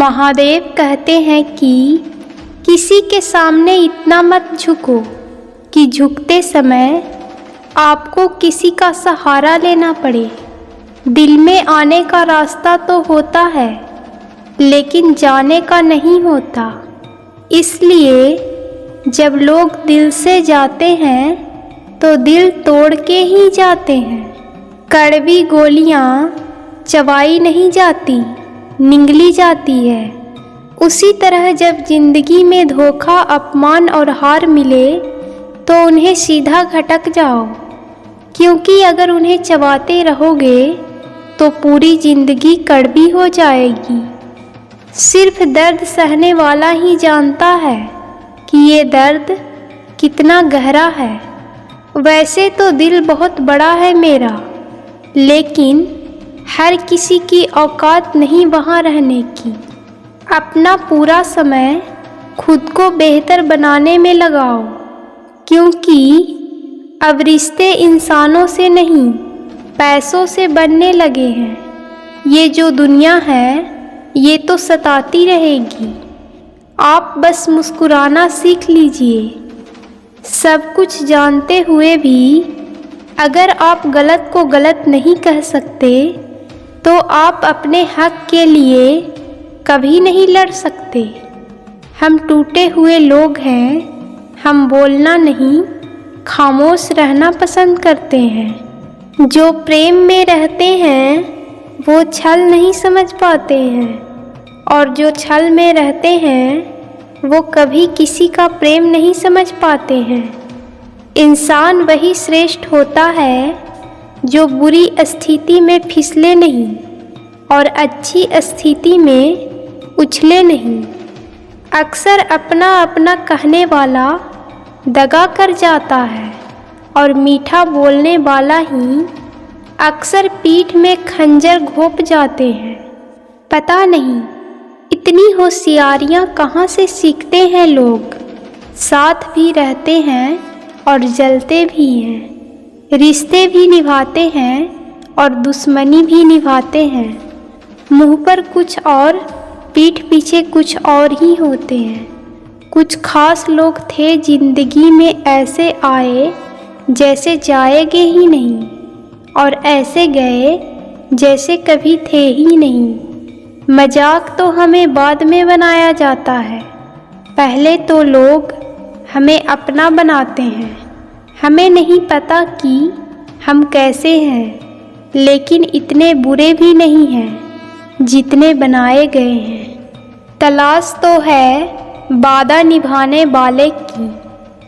महादेव कहते हैं कि किसी के सामने इतना मत झुको कि झुकते समय आपको किसी का सहारा लेना पड़े। दिल में आने का रास्ता तो होता है, लेकिन जाने का नहीं होता। इसलिए जब लोग दिल से जाते हैं तो दिल तोड़ के ही जाते हैं। कड़वी गोलियां चबाई नहीं जाती, निगली जाती है। उसी तरह जब जिंदगी में धोखा, अपमान और हार मिले तो उन्हें सीधा घटक जाओ, क्योंकि अगर उन्हें चबाते रहोगे तो पूरी जिंदगी कड़वी हो जाएगी। सिर्फ दर्द सहने वाला ही जानता है कि ये दर्द कितना गहरा है। वैसे तो दिल बहुत बड़ा है मेरा, लेकिन हर किसी की औकात नहीं वहाँ रहने की। अपना पूरा समय खुद को बेहतर बनाने में लगाओ, क्योंकि अब रिश्ते इंसानों से नहीं, पैसों से बनने लगे हैं। ये जो दुनिया है ये तो सताती रहेगी। आप बस मुस्कुराना सीख लीजिए। सब कुछ जानते हुए भी अगर आप गलत को गलत नहीं कह सकते तो आप अपने हक के लिए कभी नहीं लड़ सकते। हम टूटे हुए लोग हैं, हम बोलना नहीं, खामोश रहना पसंद करते हैं। जो प्रेम में रहते हैं वो छल नहीं समझ पाते हैं, और जो छल में रहते हैं वो कभी किसी का प्रेम नहीं समझ पाते हैं। इंसान वही श्रेष्ठ होता है जो बुरी स्थिति में फिसले नहीं और अच्छी स्थिति में उछले नहीं। अक्सर अपना अपना कहने वाला दगा कर जाता है, और मीठा बोलने वाला ही अक्सर पीठ में खंजर घोंप जाते हैं। पता नहीं इतनी होशियारियाँ कहाँ से सीखते हैं लोग। साथ भी रहते हैं और जलते भी हैं, रिश्ते भी निभाते हैं और दुश्मनी भी निभाते हैं। मुंह पर कुछ और, पीठ पीछे कुछ और ही होते हैं। कुछ खास लोग थे जिंदगी में, ऐसे आए जैसे जाएंगे ही नहीं, और ऐसे गए जैसे कभी थे ही नहीं। मजाक तो हमें बाद में बनाया जाता है, पहले तो लोग हमें अपना बनाते हैं। हमें नहीं पता कि हम कैसे हैं, लेकिन इतने बुरे भी नहीं हैं जितने बनाए गए हैं। तलाश तो है वादा निभाने वाले की,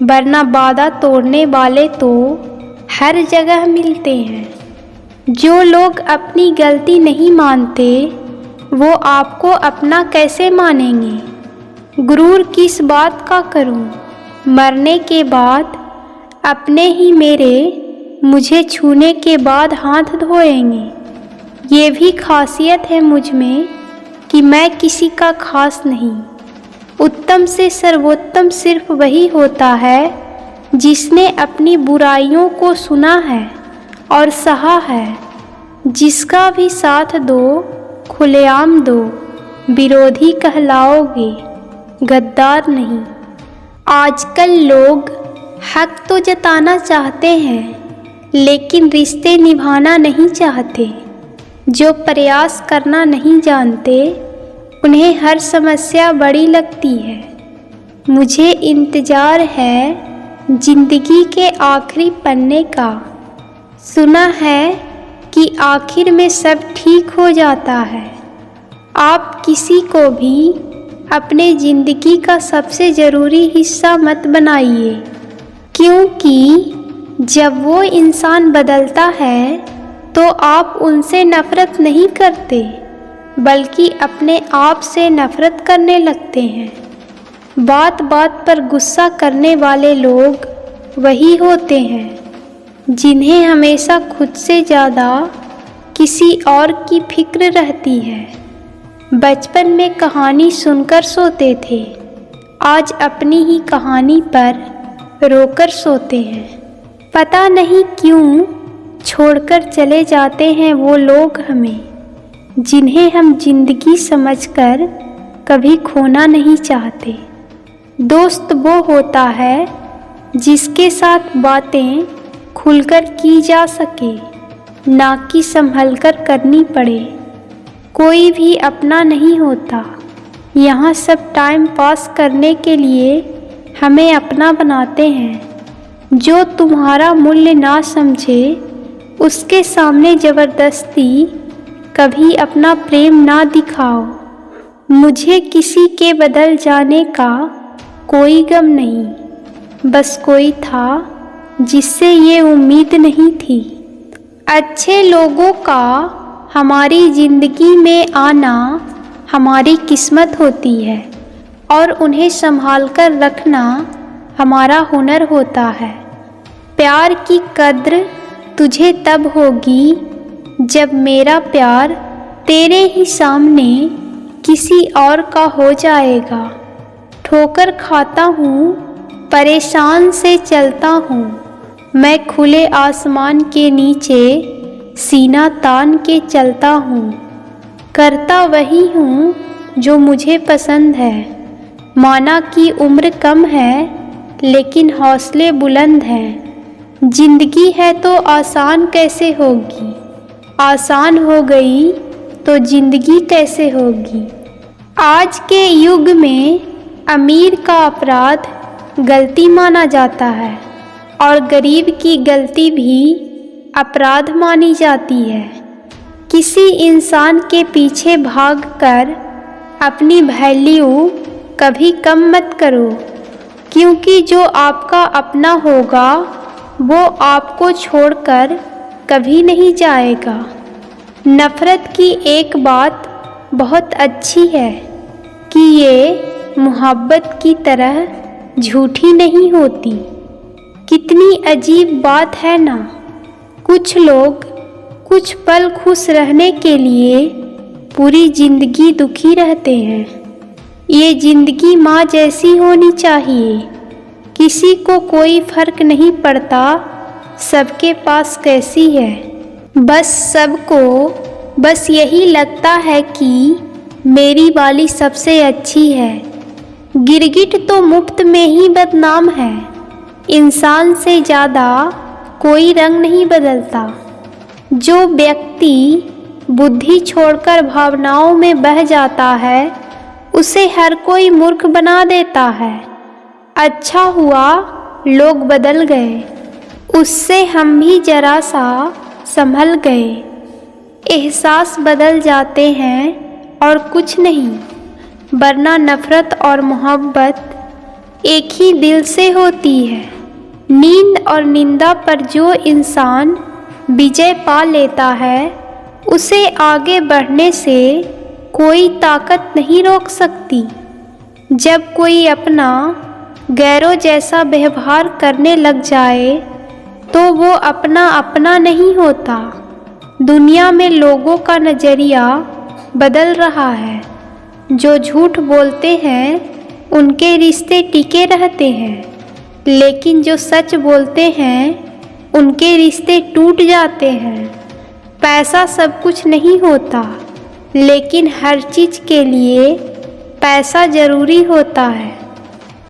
वरना वादा तोड़ने वाले तो हर जगह मिलते हैं। जो लोग अपनी गलती नहीं मानते वो आपको अपना कैसे मानेंगे। गुरूर किस बात का करूं, मरने के बाद अपने ही मेरे मुझे छूने के बाद हाथ धोएंगे। ये भी खासियत है मुझ में कि मैं किसी का खास नहीं। उत्तम से सर्वोत्तम सिर्फ वही होता है जिसने अपनी बुराइयों को सुना है और सहा है। जिसका भी साथ दो खुलेआम दो, विरोधी कहलाओगे, गद्दार नहीं। आजकल लोग हक तो जताना चाहते हैं, लेकिन रिश्ते निभाना नहीं चाहते। जो प्रयास करना नहीं जानते उन्हें हर समस्या बड़ी लगती है। मुझे इंतज़ार है जिंदगी के आखिरी पन्ने का। सुना है कि आखिर में सब ठीक हो जाता है। आप किसी को भी अपने ज़िंदगी का सबसे ज़रूरी हिस्सा मत बनाइए, क्योंकि जब वो इंसान बदलता है तो आप उनसे नफ़रत नहीं करते, बल्कि अपने आप से नफ़रत करने लगते हैं। बात बात पर गुस्सा करने वाले लोग वही होते हैं जिन्हें हमेशा खुद से ज़्यादा किसी और की फिक्र रहती है। बचपन में कहानी सुनकर सोते थे, आज अपनी ही कहानी पर रोकर सोते हैं। पता नहीं क्यों छोड़कर चले जाते हैं वो लोग हमें, जिन्हें हम जिंदगी समझकर कभी खोना नहीं चाहते। दोस्त वो होता है जिसके साथ बातें खुलकर की जा सके, ना कि संभल कर करनी पड़े। कोई भी अपना नहीं होता, यहाँ सब टाइम पास करने के लिए हमें अपना बनाते हैं। जो तुम्हारा मूल्य ना समझे उसके सामने ज़बरदस्ती कभी अपना प्रेम ना दिखाओ। मुझे किसी के बदल जाने का कोई गम नहीं, बस कोई था जिससे ये उम्मीद नहीं थी। अच्छे लोगों का हमारी ज़िंदगी में आना हमारी किस्मत होती है और उन्हें संभाल कर रखना हमारा हुनर होता है। प्यार की कद्र तुझे तब होगी जब मेरा प्यार तेरे ही सामने किसी और का हो जाएगा। ठोकर खाता हूँ, परेशान से चलता हूँ, मैं खुले आसमान के नीचे सीना तान के चलता हूँ। करता वही हूँ जो मुझे पसंद है। माना कि उम्र कम है लेकिन हौसले बुलंद हैं। जिंदगी है तो आसान कैसे होगी, आसान हो गई तो जिंदगी कैसे होगी। आज के युग में अमीर का अपराध गलती माना जाता है और गरीब की गलती भी अपराध मानी जाती है। किसी इंसान के पीछे भागकर अपनी वैल्यू कभी कम मत करो, क्योंकि जो आपका अपना होगा वो आपको छोड़कर कभी नहीं जाएगा। नफ़रत की एक बात बहुत अच्छी है कि ये मोहब्बत की तरह झूठी नहीं होती। कितनी अजीब बात है ना, कुछ लोग कुछ पल खुश रहने के लिए पूरी ज़िंदगी दुखी रहते हैं। ये ज़िंदगी माँ जैसी होनी चाहिए, किसी को कोई फ़र्क नहीं पड़ता सबके पास कैसी है। बस यही लगता है कि मेरी वाली सबसे अच्छी है। गिरगिट तो मुफ्त में ही बदनाम है, इंसान से ज़्यादा कोई रंग नहीं बदलता। जो व्यक्ति बुद्धि छोड़कर भावनाओं में बह जाता है उसे हर कोई मूर्ख बना देता है। अच्छा हुआ लोग बदल गए, उससे हम भी जरा सा संभल गए। एहसास बदल जाते हैं और कुछ नहीं, वरना नफ़रत और मोहब्बत एक ही दिल से होती है। नींद और निंदा पर जो इंसान विजय पा लेता है उसे आगे बढ़ने से कोई ताकत नहीं रोक सकती। जब कोई अपना गैरों जैसा व्यवहार करने लग जाए तो वो अपना नहीं होता। दुनिया में लोगों का नज़रिया बदल रहा है। जो झूठ बोलते हैं उनके रिश्ते टिके रहते हैं, लेकिन जो सच बोलते हैं उनके रिश्ते टूट जाते हैं। पैसा सब कुछ नहीं होता, लेकिन हर चीज़ के लिए पैसा ज़रूरी होता है।